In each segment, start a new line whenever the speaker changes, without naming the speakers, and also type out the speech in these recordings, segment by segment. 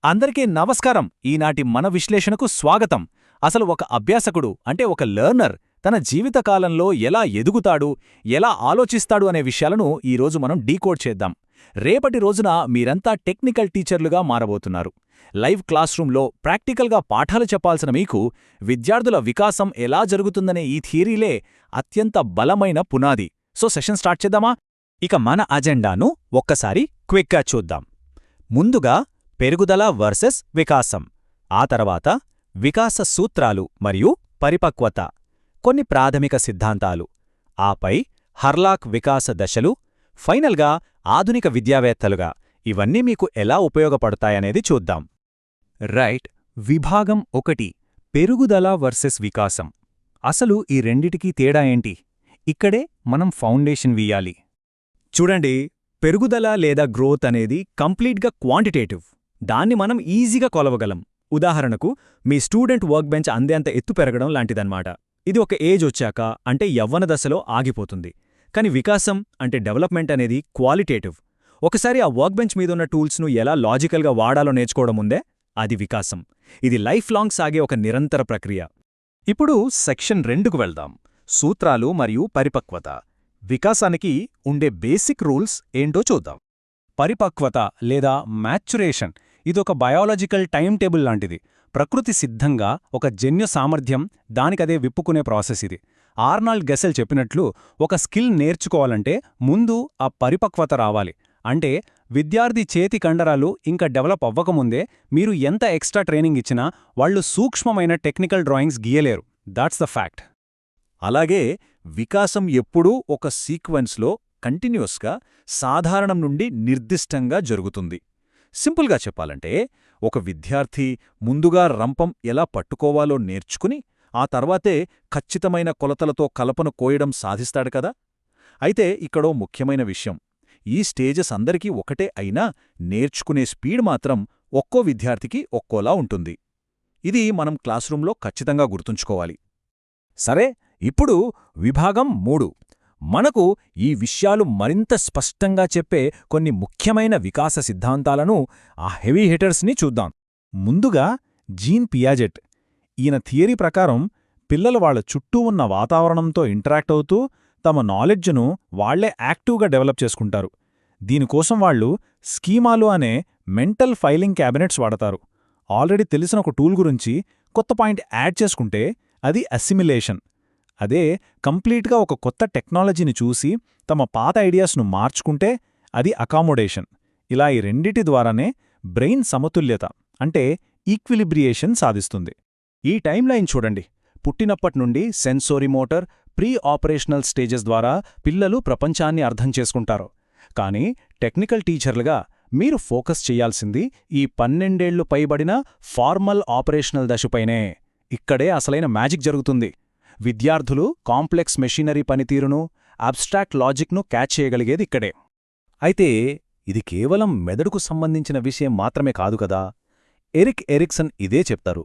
అందరికీ నమస్కారం. ఈనాటి మన విశ్లేషణకు స్వాగతం. అసలు ఒక అభ్యాసకుడు అంటే ఒక లెర్నర్ తన జీవితకాలంలో ఎలా ఎదుగుతాడు, ఎలా ఆలోచిస్తాడు అనే విషయాలను ఈరోజు మనం డీకోడ్ చేద్దాం. రేపటి రోజున మీరంతా టెక్నికల్ టీచర్లుగా మారబోతున్నారు. లైవ్ క్లాస్రూంలో ప్రాక్టికల్గా పాఠాలు చెప్పాల్సిన మీకు విద్యార్థుల వికాసం ఎలా జరుగుతుందనే ఈ థియరీలే అత్యంత బలమైన పునాది. సో సెషన్ స్టార్ట్ చేద్దామా? ఇక మన అజెండాను ఒక్కసారి క్విక్గా చూద్దాం. ముందుగా పెరుగుదల వర్సెస్ వికాసం, ఆ తర్వాత వికాస సూత్రాలు మరియు పరిపక్వత, కొన్ని ప్రాథమిక సిద్ధాంతాలు, ఆపై హర్లాక్ వికాస దశలు, ఫైనల్గా ఆధునిక విద్యావేత్తలుగా ఇవన్నీ మీకు ఎలా ఉపయోగపడతాయనేది చూద్దాం. రైట్. విభాగం 1, పెరుగుదల వర్సెస్ వికాసం. అసలు ఈ రెండిటికీ తేడా ఏంటి? ఇక్కడే మనం ఫౌండేషన్ వీయాలి. చూడండి, పెరుగుదల లేదా గ్రోత్ అనేది కంప్లీట్గా క్వాంటిటేటివ్. దాన్ని మనం ఈజీగా కొలవగలం. ఉదాహరణకు, మీ స్టూడెంట్ వర్క్ బెంచ్ అందేంత ఎత్తు పెరగడం లాంటిదన్నమాట. ఇది ఒక ఏజ్ వచ్చాక అంటే యవ్వన దశలో ఆగిపోతుంది. కాని వికాసం అంటే డెవలప్మెంట్ అనేది క్వాలిటేటివ్. ఒకసారి ఆ వర్క్ బెంచ్ మీదున్న టూల్స్ను ఎలా లాజికల్గా వాడాలో నేర్చుకోవడం ఉందే, అది వికాసం. ఇది లైఫ్ లాంగ్ సాగే ఒక నిరంతర ప్రక్రియ. ఇప్పుడు సెక్షన్ 2కు వెళ్దాం. సూత్రాలు మరియు పరిపక్వత. వికాసానికి ఉండే బేసిక్ రూల్స్ ఏంటో చూద్దాం. పరిపక్వత లేదా మ్యాచ్యురేషన్ ఇదొక బయాలజికల్ టైం టేబుల్ లాంటిది. ప్రకృతి సిద్ధంగా ఒక జన్యు సామర్థ్యం దానికదే విప్పుకునే ప్రాసెస్ ఇది. ఆర్నాల్డ్ గెసెల్ చెప్పినట్లు, ఒక స్కిల్ నేర్చుకోవాలంటే ముందు ఆ పరిపక్వత రావాలి. అంటే విద్యార్థి చేతి కండరాలు ఇంకా డెవలప్ అవ్వకముందే మీరు ఎంత ఎక్స్ట్రా ట్రైనింగ్ ఇచ్చినా వాళ్లు సూక్ష్మమైన టెక్నికల్ డ్రాయింగ్స్ గీయలేరు. That's the fact. అలాగే వికాసం ఎప్పుడూ ఒక సీక్వెన్స్లో కంటిన్యూస్గా సాధారణం నుండి నిర్దిష్టంగా జరుగుతుంది. సింపుల్గా చెప్పాలంటే, ఒక విద్యార్థి ముందుగా రంపం ఎలా పట్టుకోవాలో నేర్చుకుని ఆ తర్వాతే ఖచ్చితమైన కొలతలతో కలపను కోయడం సాధిస్తాడు కదా. అయితే ఇక్కడో ముఖ్యమైన విషయం, ఈ స్టేజెస్ అందరికీ ఒకటే అయినా నేర్చుకునే స్పీడ్ మాత్రం ఒక్కో విద్యార్థికి ఒక్కోలా ఉంటుంది. ఇది మనం క్లాస్రూంలో ఖచ్చితంగా గుర్తుంచుకోవాలి. సరే, ఇప్పుడు విభాగం 3. మనకు ఈ విషయాలు మరింత స్పష్టంగా చెప్పే కొన్ని ముఖ్యమైన వికాస సిద్ధాంతాలను, ఆ హెవీ హిటర్స్ని చూద్దాం. ముందుగా జీన్ పియాజెట్. ఈయన థియరీ ప్రకారం పిల్లలు వాళ్ల చుట్టూ ఉన్న వాతావరణంతో ఇంటరాక్ట్ అవుతూ తమ నాలెడ్జ్ను వాళ్లే యాక్టివ్గా డెవలప్ చేసుకుంటారు. దీనికోసం వాళ్లు స్కీమాలు అనే మెంటల్ ఫైలింగ్ క్యాబినెట్స్ వాడతారు. ఆల్రెడీ తెలిసిన ఒక టూల్ గురించి కొత్త పాయింట్ యాడ్ చేసుకుంటే అది అసిమిలేషన్. అదే కంప్లీట్గా ఒక కొత్త టెక్నాలజీని చూసి తమ పాత ఐడియాస్ను మార్చుకుంటే అది అకామోడేషన్. ఇలా ఈ రెండిటి ద్వారానే బ్రెయిన్ సమతుల్యత అంటే ఈక్విలిబ్రియేషన్ సాధిస్తుంది. ఈ టైమ్లైన్ చూడండి. పుట్టినప్పట్నుండి సెన్సోరిమోటర్, ప్రీ ఆపరేషనల్ స్టేజెస్ ద్వారా పిల్లలు ప్రపంచాన్ని అర్థం చేసుకుంటారు. కానీ టెక్నికల్ టీచర్లుగా మీరు ఫోకస్ చెయ్యాల్సింది ఈ 12 ఏళ్లు పైబడిన ఫార్మల్ ఆపరేషనల్ దశపైనే. ఇక్కడే అసలైన మ్యాజిక్ జరుగుతుంది. విద్యార్థులు కాంప్లెక్స్ మెషినరీ పనితీరును, అబ్స్ట్రాక్ట్ లాజిక్ను క్యాచ్ చేయగలిగేది ఇక్కడే. అయితే ఇది కేవలం మెదడుకు సంబంధించిన విషయం మాత్రమే కాదు కదా. ఎరిక్ ఎరిక్సన్ ఇదే చెప్తారు.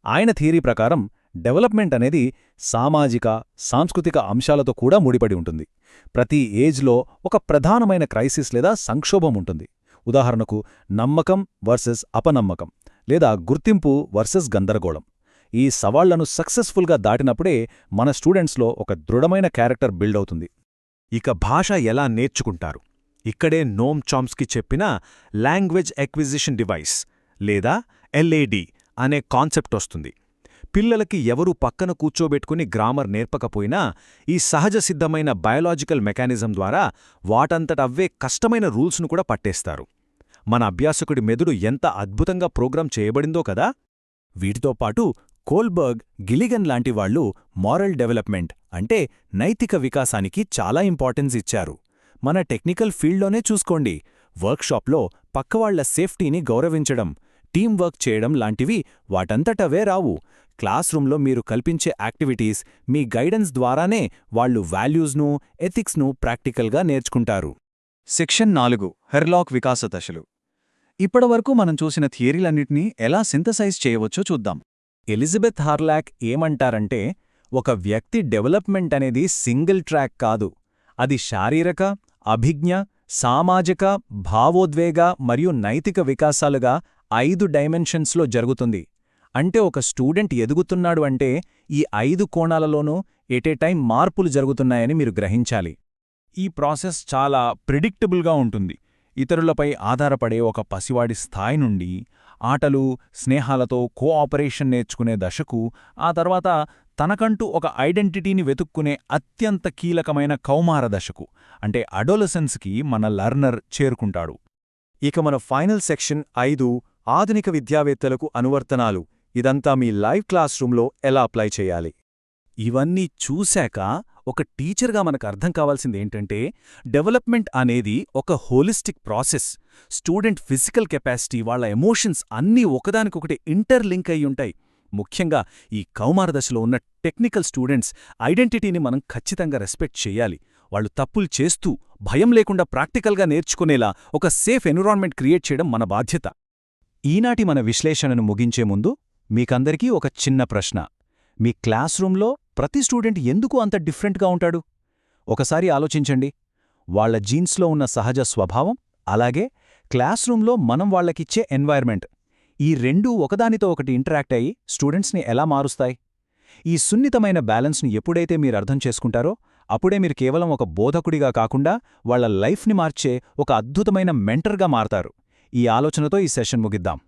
ఆయన థియరీ ప్రకారం డెవలప్మెంట్ అనేది సామాజిక, సాంస్కృతిక అంశాలతో కూడా ముడిపడి ఉంటుంది. ప్రతి ఏజ్లో ఒక ప్రధానమైన క్రైసిస్ లేదా సంక్షోభం ఉంటుంది. ఉదాహరణకు నమ్మకం వర్సెస్ అపనమ్మకం, లేదా గుర్తింపు వర్సెస్ గందరగోళం. ఈ సవాళ్లను సక్సెస్ఫుల్గా దాటినప్పుడే మన స్టూడెంట్స్లో ఒక దృఢమైన క్యారెక్టర్ బిల్డ్ అవుతుంది. ఇక భాష ఎలా నేర్చుకుంటారు? ఇక్కడే నోమ్ చామ్స్కీ చెప్పిన లాంగ్వేజ్ ఎక్విజిషన్ డివైస్ లేదా LAD అనే కాన్సెప్ట్ వస్తుంది. పిల్లలకి ఎవరూ పక్కన కూర్చోబెట్టుకుని గ్రామర్ నేర్పకపోయినా ఈ సహజ సిద్ధమైన బయాలజికల్ మెకానిజం ద్వారా వాటంతటవ్వే కష్టమైన రూల్స్ను కూడా పట్టేస్తారు. మన అభ్యాసకుడి మెదడు ఎంత అద్భుతంగా ప్రోగ్రాం చేయబడిందో కదా. వీటితో పాటు కోల్బర్గ్, గిలిగన్ లాంటివాళ్లు మారల్ డెవలప్మెంట్ అంటే నైతిక వికాసానికి చాలా ఇంపార్టెన్స్ ఇచ్చారు. మన టెక్నికల్ ఫీల్డ్లోనే చూసుకోండి. వర్క్షాప్లో పక్కవాళ్ల సేఫ్టీని గౌరవించడం, టీం వర్క్ చేయడం లాంటివి వాటంతటవే రావు. క్లాస్రూంలో మీరు కల్పించే యాక్టివిటీస్, మీ గైడెన్స్ ద్వారానే వాళ్లు వాల్యూస్ను, ఎథిక్స్ను ప్రాక్టికల్గా నేర్చుకుంటారు. సెక్షన్ 4, హెర్లాక్ వికాస దశలు. ఇప్పటివరకు మనం చూసిన థియరీలన్నిటినీ ఎలా సింథసైజ్ చేయవచ్చో చూద్దాం. ఎలిజబెత్ హార్లాక్ ఏమంటారంటే, ఒక వ్యక్తి డెవలప్మెంట్ అనేది సింగిల్ ట్రాక్ కాదు. అది శారీరక, అభిజ్ఞ, సామాజిక, భావోద్వేగ మరియు నైతిక వికాసాలుగా 5 డైమెన్షన్స్లో జరుగుతుంది. అంటే ఒక స్టూడెంట్ ఎదుగుతున్నాడు అంటే ఈ 5 కోణాలలోనూ ఎట్ ఏ టైం మార్పులు జరుగుతున్నాయని మీరు గ్రహించాలి. ఈ ప్రాసెస్ చాలా ప్రిడిక్టబుల్గా ఉంటుంది. ఇతరులపై ఆధారపడే ఒక పసివాడి స్థాయి నుండి ఆటలు, స్నేహాలతో కోఆపరేషన్ నేర్చుకునే దశకు, ఆ తర్వాత తనకంటూ ఒక ఐడెంటిటీని వెతుక్కునే అత్యంత కీలకమైన కౌమార దశకు అంటే అడోలసెన్స్కి మన లర్నర్ చేరుకుంటాడు. ఇక మన ఫైనల్ సెక్షన్ 5 ఆధునిక విద్యావేత్తలకు అనువర్తనాలు. ఇదంతా మీ లైవ్ క్లాస్ రూమ్లో ఎలా అప్లై చేయాలి? ఇవన్నీ చూశాక ఒక టీచర్గా మనకు అర్థం కావాల్సిందేంటంటే, డెవలప్మెంట్ అనేది ఒక holistic process. Student physical capacity, వాళ్ళ ఎమోషన్స్ అన్నీ ఒకదానికొకటి ఇంటర్లింక్ అయ్యుంటాయి. ముఖ్యంగా ఈ కౌమార దశలో ఉన్న టెక్నికల్ స్టూడెంట్స్ ఐడెంటిటీని మనం ఖచ్చితంగా రెస్పెక్ట్ చేయాలి. వాళ్ళు తప్పులు చేస్తూ భయం లేకుండా ప్రాక్టికల్గా నేర్చుకునేలా ఒక సేఫ్ ఎన్విరాన్మెంట్ క్రియేట్ చేయడం మన బాధ్యత. ఈనాటి మన విశ్లేషణను ముగించే ముందు మీకందరికీ ఒక చిన్న ప్రశ్న. మీ క్లాస్ రూమ్లో ప్రతి స్టూడెంట్ ఎందుకు అంత డిఫరెంట్గా ఉంటాడు? ఒకసారి ఆలోచించండి. వాళ్ల జీన్స్లో ఉన్న సహజ స్వభావం, అలాగే క్లాస్ రూమ్లో మనం వాళ్లకిచ్చే ఎన్వైర్మెంట్, ఈ రెండూ ఒకదానితో ఒకటి ఇంటరాక్ట్ అయ్యి స్టూడెంట్స్ని ఎలా మారుస్తాయి? ఈ సున్నితమైన బ్యాలెన్స్ని ఎప్పుడైతే మీరు అర్థం చేసుకుంటారో, అప్పుడే మీరు కేవలం ఒక బోధకుడిగా కాకుండా వాళ్ల లైఫ్ని మార్చే ఒక అద్భుతమైన మెంటర్గా మారతారు. ఈ ఆలోచనతో ఈ సెషన్ ముగిద్దాం.